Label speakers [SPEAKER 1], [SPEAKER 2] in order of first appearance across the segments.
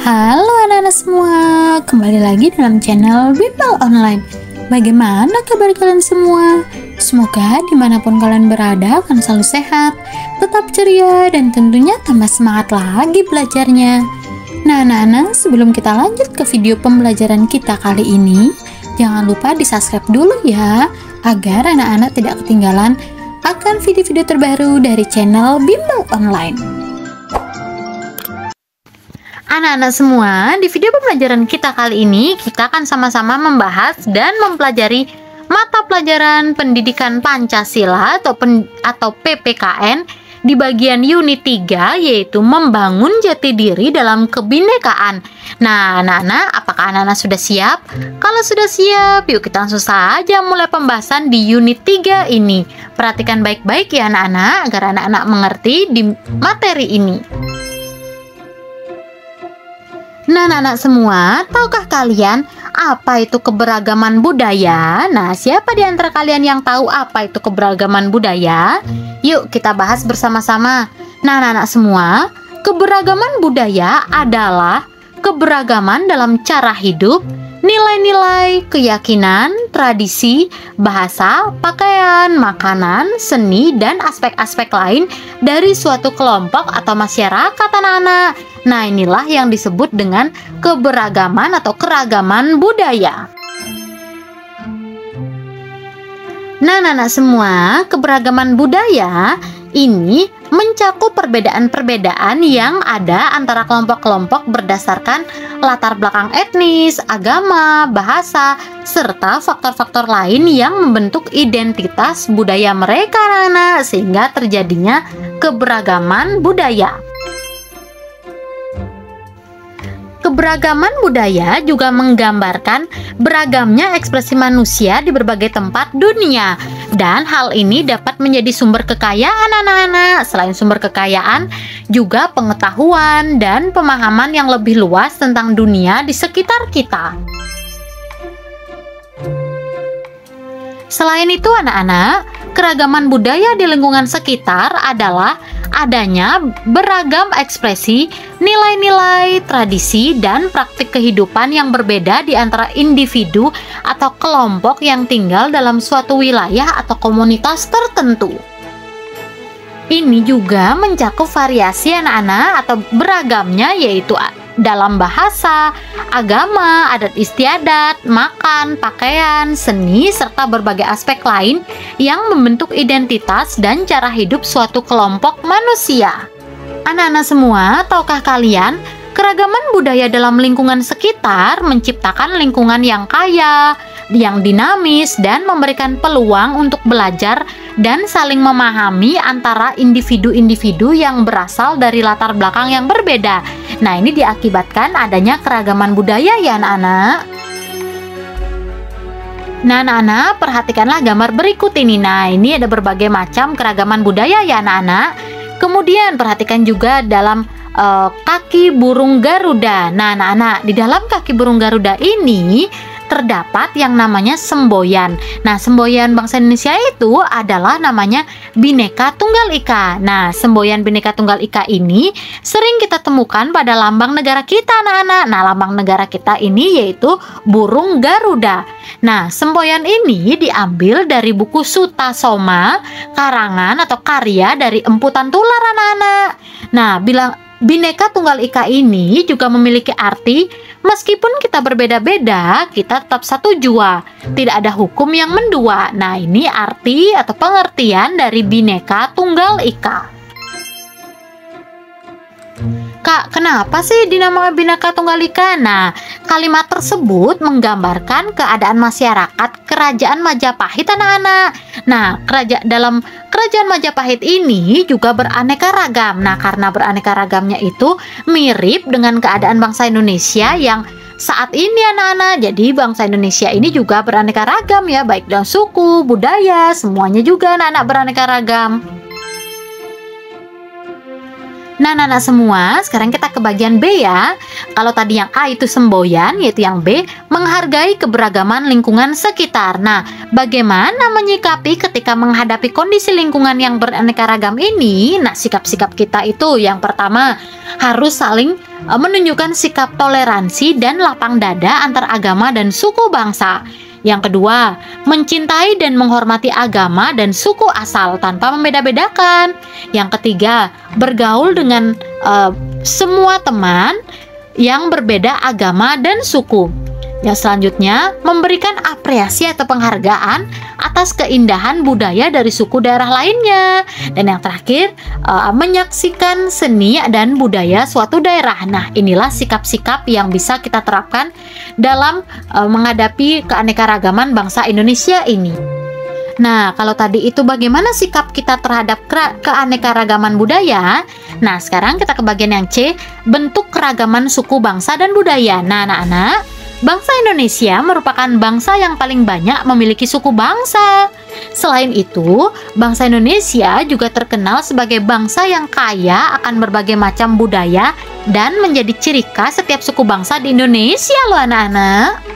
[SPEAKER 1] Halo anak-anak semua, kembali lagi dalam channel Bimbel Online. Bagaimana kabar kalian semua? Semoga dimanapun kalian berada akan selalu sehat, tetap ceria, dan tentunya tambah semangat lagi belajarnya. Nah anak-anak, sebelum kita lanjut ke video pembelajaran kita kali ini, jangan lupa di subscribe dulu ya, agar anak-anak tidak ketinggalan akan video-video terbaru dari channel Bimbel Online. Anak-anak semua, di video pembelajaran kita kali ini, kita akan sama-sama membahas dan mempelajari mata pelajaran pendidikan Pancasila atau PPKN di bagian unit 3, yaitu membangun jati diri dalam kebinekaan. Nah, anak-anak, apakah anak-anak sudah siap? Kalau sudah siap, yuk kita langsung saja mulai pembahasan di unit 3 ini. Perhatikan baik-baik ya anak-anak, agar anak-anak mengerti di materi ini. Nah, anak-anak semua, tahukah kalian apa itu keberagaman budaya? Nah, siapa di antara kalian yang tahu apa itu keberagaman budaya? Yuk kita bahas bersama-sama. Nah, anak-anak semua, keberagaman budaya adalah keberagaman dalam cara hidup, nilai-nilai, keyakinan, tradisi, bahasa, pakaian, makanan, seni, dan aspek-aspek lain dari suatu kelompok atau masyarakat anak-anak. Nah, inilah yang disebut dengan keberagaman atau keragaman budaya. Nah, anak-anak semua, keberagaman budaya ini mencakup perbedaan-perbedaan yang ada antara kelompok-kelompok berdasarkan latar belakang etnis, agama, bahasa, serta faktor-faktor lain yang membentuk identitas budaya mereka, anak-anak, sehingga terjadinya keberagaman budaya. Keberagaman budaya juga menggambarkan beragamnya ekspresi manusia di berbagai tempat dunia, dan hal ini dapat menjadi sumber kekayaan anak-anak. Selain sumber kekayaan, juga pengetahuan dan pemahaman yang lebih luas tentang dunia di sekitar kita. Selain itu anak-anak, keragaman budaya di lingkungan sekitar adalah adanya beragam ekspresi, nilai-nilai, tradisi, dan praktik kehidupan yang berbeda di antara individu atau kelompok yang tinggal dalam suatu wilayah atau komunitas tertentu. Ini juga mencakup variasi anak-anak atau beragamnya, yaitu dalam bahasa, agama, adat istiadat, makan, pakaian, seni, serta berbagai aspek lain yang membentuk identitas dan cara hidup suatu kelompok manusia. Anak-anak semua, tahukah kalian, keragaman budaya dalam lingkungan sekitar menciptakan lingkungan yang kaya, yang dinamis, dan memberikan peluang untuk belajar dan saling memahami antara individu-individu yang berasal dari latar belakang yang berbeda. Nah, ini diakibatkan adanya keragaman budaya ya anak-anak. Nah, anak-anak, perhatikanlah gambar berikut ini. Nah, ini ada berbagai macam keragaman budaya ya anak-anak. Kemudian perhatikan juga dalam kaki burung Garuda. Nah, anak-anak, di dalam kaki burung Garuda ini terdapat yang namanya semboyan. Nah, semboyan bangsa Indonesia itu adalah namanya Bhinneka Tunggal Ika. Nah, semboyan Bhinneka Tunggal Ika ini sering kita temukan pada lambang negara kita, anak-anak. Nah, lambang negara kita ini yaitu burung Garuda. Nah, semboyan ini diambil dari buku Sutasoma, karangan atau karya dari Empu Tantular, anak-anak. Nah, Bhinneka Tunggal Ika ini juga memiliki arti meskipun kita berbeda-beda, kita tetap satu jua. Tidak ada hukum yang mendua. Nah, ini arti atau pengertian dari Bhinneka Tunggal Ika. Kak, kenapa sih dinamakan Bhinneka Tunggal Ika? Nah, kalimat tersebut menggambarkan keadaan masyarakat Kerajaan Majapahit, anak-anak. Nah, dalam Kerajaan Majapahit ini juga beraneka ragam. Nah, karena beraneka ragamnya itu mirip dengan keadaan bangsa Indonesia yang saat ini, anak-anak. Jadi bangsa Indonesia ini juga beraneka ragam ya, baik dalam suku, budaya, semuanya juga anak-anak beraneka ragam. Nah, anak-anak semua, sekarang kita ke bagian B ya. Kalau tadi yang A itu semboyan, yaitu yang B, menghargai keberagaman lingkungan sekitar. Nah, bagaimana menyikapi ketika menghadapi kondisi lingkungan yang beraneka ragam ini? Nah, sikap-sikap kita itu yang pertama, harus saling menunjukkan sikap toleransi dan lapang dada antar agama dan suku bangsa. Yang kedua, mencintai dan menghormati agama dan suku asal tanpa membeda-bedakan. Yang ketiga, bergaul dengan semua teman yang berbeda agama dan suku. Yang selanjutnya, memberikan apresiasi atau penghargaan atas keindahan budaya dari suku daerah lainnya. Dan yang terakhir, menyaksikan seni dan budaya suatu daerah. Nah, inilah sikap-sikap yang bisa kita terapkan dalam menghadapi keanekaragaman bangsa Indonesia ini. Nah, kalau tadi itu bagaimana sikap kita terhadap keanekaragaman budaya? Nah, sekarang kita ke bagian yang C, bentuk keragaman suku, bangsa, dan budaya. Nah, anak-anak, bangsa Indonesia merupakan bangsa yang paling banyak memiliki suku bangsa. Selain itu, bangsa Indonesia juga terkenal sebagai bangsa yang kaya akan berbagai macam budaya dan menjadi ciri khas setiap suku bangsa di Indonesia loh anak-anak.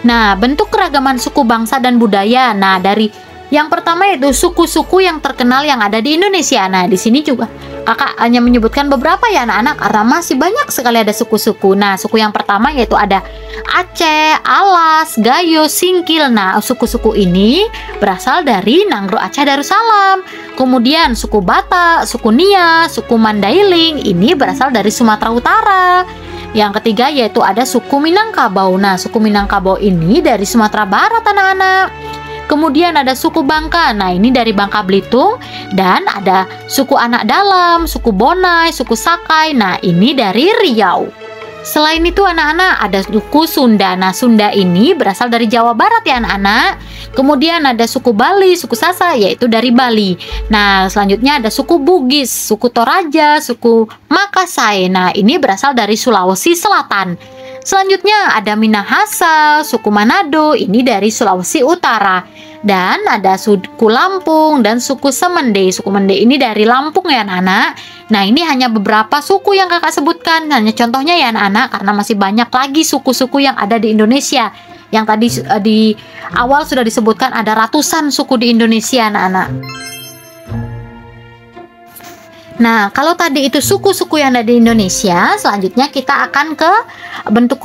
[SPEAKER 1] Nah, bentuk keragaman suku bangsa dan budaya. Nah, dari yang pertama itu suku-suku yang terkenal yang ada di Indonesia. Nah, di sini juga kakak hanya menyebutkan beberapa ya anak-anak, karena masih banyak sekali ada suku-suku. Nah, suku yang pertama yaitu ada Aceh, Alas, Gayo, Singkil. Nah, suku-suku ini berasal dari Nanggro Aceh Darussalam. Kemudian suku Batak, suku Nia, suku Mandailing ini berasal dari Sumatera Utara. Yang ketiga yaitu ada suku Minangkabau. Nah, suku Minangkabau ini dari Sumatera Barat anak-anak. Kemudian ada suku Bangka, nah ini dari Bangka Belitung. Dan ada suku Anak Dalam, suku Bonai, suku Sakai, nah ini dari Riau. Selain itu anak-anak ada suku Sunda. Nah, Sunda ini berasal dari Jawa Barat ya anak-anak. Kemudian ada suku Bali, suku Sasak yaitu dari Bali. Nah, selanjutnya ada suku Bugis, suku Toraja, suku Makassar. Nah, ini berasal dari Sulawesi Selatan. Selanjutnya ada Minahasa, suku Manado, ini dari Sulawesi Utara. Dan ada suku Lampung dan suku Semende. Suku Mende ini dari Lampung ya anak-anak. Nah, ini hanya beberapa suku yang kakak sebutkan. Hanya contohnya ya anak-anak, karena masih banyak lagi suku-suku yang ada di Indonesia. Yang tadi di awal sudah disebutkan ada ratusan suku di Indonesia anak-anak. Nah, kalau tadi itu suku-suku yang ada di Indonesia, selanjutnya kita akan ke bentuk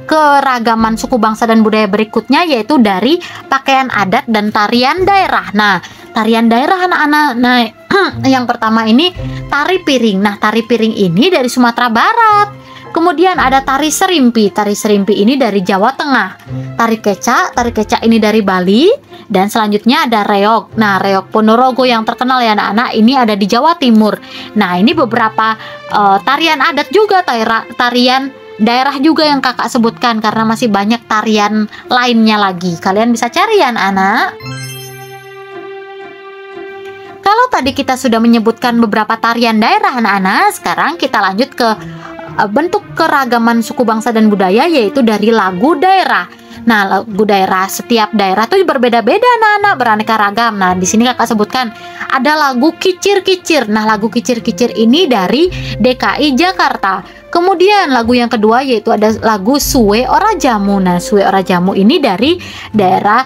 [SPEAKER 1] keragaman suku bangsa dan budaya berikutnya, yaitu dari pakaian adat dan tarian daerah. Nah, tarian daerah anak-anak. Nah, yang pertama ini tari piring. Nah, tari piring ini dari Sumatera Barat. Kemudian ada tari serimpi. Tari serimpi ini dari Jawa Tengah. Tari kecak ini dari Bali. Dan selanjutnya ada reog. Nah, reog Ponorogo yang terkenal ya anak-anak, ini ada di Jawa Timur. Nah, ini beberapa tarian adat juga, tarian daerah juga yang kakak sebutkan, karena masih banyak tarian lainnya lagi. Kalian bisa cari ya anak-anak. Kalau tadi kita sudah menyebutkan beberapa tarian daerah anak-anak, sekarang kita lanjut ke bentuk keragaman suku bangsa dan budaya, yaitu dari lagu daerah. Nah, lagu daerah, setiap daerah tuh berbeda-beda anak-anak, beraneka ragam. Nah, di sini kakak sebutkan ada lagu Kicir-Kicir. Nah, lagu Kicir-Kicir ini dari DKI Jakarta. Kemudian lagu yang kedua yaitu ada lagu Suwe Ora Jamu. Nah, Suwe Ora Jamu ini dari daerah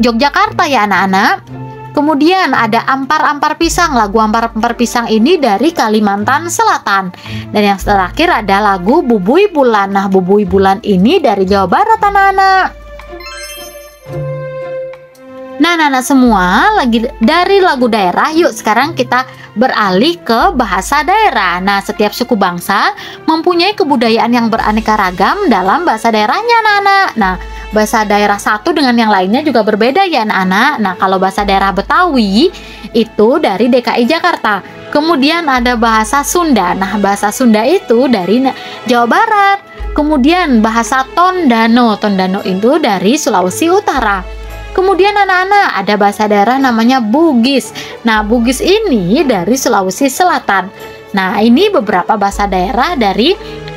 [SPEAKER 1] Yogyakarta ya anak-anak. Kemudian ada Ampar-Ampar Pisang. Lagu Ampar-Ampar Pisang ini dari Kalimantan Selatan. Dan yang terakhir ada lagu Bubui Bulan. Nah, Bubui Bulan ini dari Jawa Barat anak-anak. Nah, anak-anak semua, lagi dari lagu daerah, yuk sekarang kita beralih ke bahasa daerah. Nah, setiap suku bangsa mempunyai kebudayaan yang beraneka ragam dalam bahasa daerahnya anak-anak. Nah, bahasa daerah satu dengan yang lainnya juga berbeda ya anak-anak. Nah, kalau bahasa daerah Betawi itu dari DKI Jakarta. Kemudian ada bahasa Sunda. Nah, bahasa Sunda itu dari Jawa Barat. Kemudian bahasa Tondano. Tondano itu dari Sulawesi Utara. Kemudian anak-anak ada bahasa daerah namanya Bugis. Nah, Bugis ini dari Sulawesi Selatan. Nah, ini beberapa bahasa daerah dari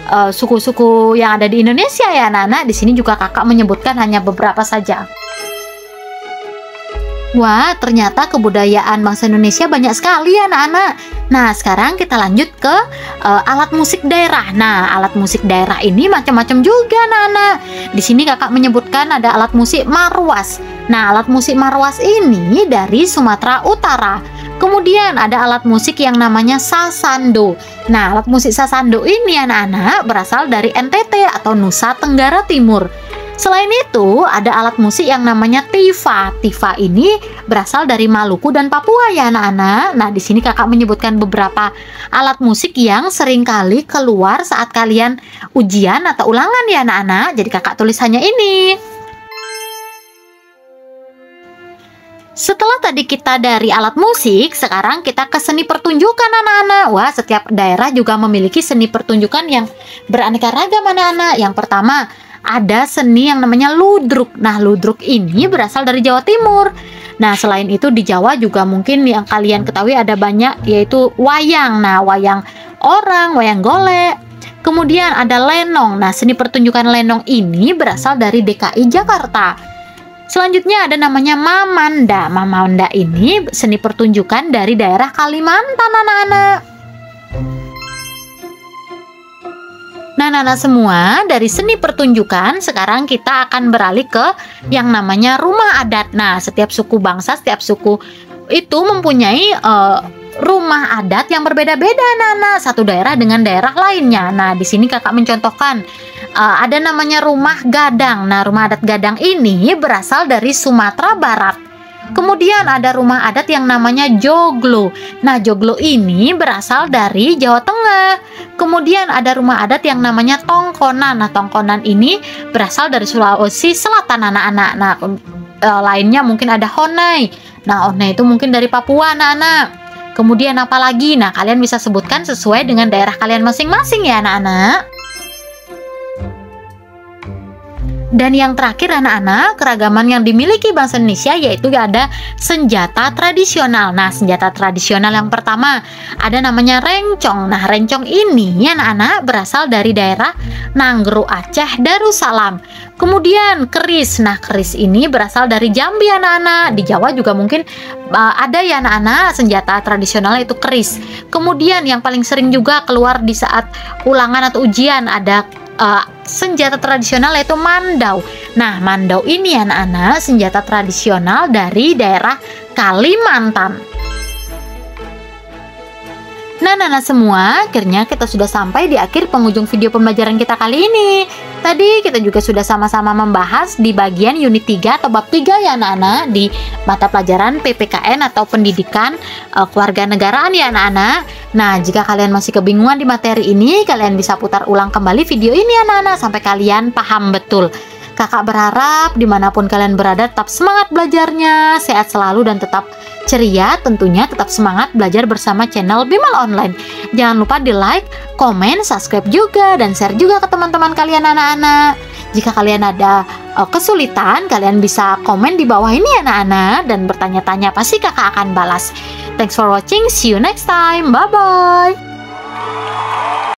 [SPEAKER 1] suku-suku yang ada di Indonesia ya anak-anak. Di sini juga kakak menyebutkan hanya beberapa saja. Wah, ternyata kebudayaan bangsa Indonesia banyak sekali ya anak-anak. Nah, sekarang kita lanjut ke alat musik daerah. Nah, alat musik daerah ini macam-macam juga anak-anak. Di sini kakak menyebutkan ada alat musik marwas. Nah, alat musik marwas ini dari Sumatera Utara. Kemudian ada alat musik yang namanya sasando. Nah, alat musik sasando ini anak-anak berasal dari NTT atau Nusa Tenggara Timur. Selain itu, ada alat musik yang namanya tifa. Tifa ini berasal dari Maluku dan Papua ya anak-anak. Nah, di sini kakak menyebutkan beberapa alat musik yang seringkali keluar saat kalian ujian atau ulangan ya anak-anak. Jadi kakak tulis hanya ini. Setelah tadi kita dari alat musik, sekarang kita ke seni pertunjukan anak-anak. Wah, setiap daerah juga memiliki seni pertunjukan yang beraneka ragam anak-anak. Yang pertama, ada seni yang namanya ludruk. Nah, ludruk ini berasal dari Jawa Timur. Nah, selain itu di Jawa juga mungkin yang kalian ketahui ada banyak, yaitu wayang. Nah, wayang orang, wayang golek. Kemudian ada lenong. Nah, seni pertunjukan lenong ini berasal dari DKI Jakarta. Selanjutnya ada namanya mamanda. Mamanda ini seni pertunjukan dari daerah Kalimantan anak-anak. Nah, anak-anak semua, dari seni pertunjukan sekarang kita akan beralih ke yang namanya rumah adat. Nah, setiap suku bangsa, setiap suku itu mempunyai rumah adat yang berbeda-beda anak-anak, satu daerah dengan daerah lainnya. Nah, di sini kakak mencontohkan ada namanya rumah gadang. Nah, rumah adat gadang ini berasal dari Sumatera Barat. Kemudian ada rumah adat yang namanya joglo. Nah, joglo ini berasal dari Jawa Tengah. Kemudian ada rumah adat yang namanya tongkonan. Nah, tongkonan ini berasal dari Sulawesi Selatan anak-anak. Nah, lainnya mungkin ada honai. Nah, honai itu mungkin dari Papua anak-anak. Kemudian apa lagi? Nah, kalian bisa sebutkan sesuai dengan daerah kalian masing-masing ya anak-anak. Dan yang terakhir anak-anak, keragaman yang dimiliki bangsa Indonesia yaitu ada senjata tradisional. Nah, senjata tradisional yang pertama ada namanya rencong. Nah, rencong ini anak-anak berasal dari daerah Nanggro, Aceh, Darussalam. Kemudian keris. Nah, keris ini berasal dari Jambi anak-anak. Di Jawa juga mungkin ada ya anak-anak, senjata tradisional itu keris. Kemudian yang paling sering juga keluar di saat ulangan atau ujian ada senjata tradisional yaitu mandau. Nah, mandau ini anak-anak senjata tradisional dari daerah Kalimantan. Nah, anak-anak semua, akhirnya kita sudah sampai di akhir penghujung video pembelajaran kita kali ini. Tadi kita juga sudah sama-sama membahas di bagian unit 3 atau bab 3 ya anak-anak, di mata pelajaran PPKN atau pendidikan kewarganegaraan ya anak-anak. Nah, jika kalian masih kebingungan di materi ini, kalian bisa putar ulang kembali video ini anak-anak sampai kalian paham betul. Kakak berharap dimanapun kalian berada tetap semangat belajarnya, sehat selalu dan tetap ceria, tentunya tetap semangat belajar bersama channel Bimal Online. Jangan lupa di like, komen, subscribe juga, dan share juga ke teman-teman kalian anak-anak. Jika kalian ada kesulitan, kalian bisa komen di bawah ini anak-anak dan bertanya-tanya, pasti kakak akan balas. Thanks for watching, see you next time, bye-bye.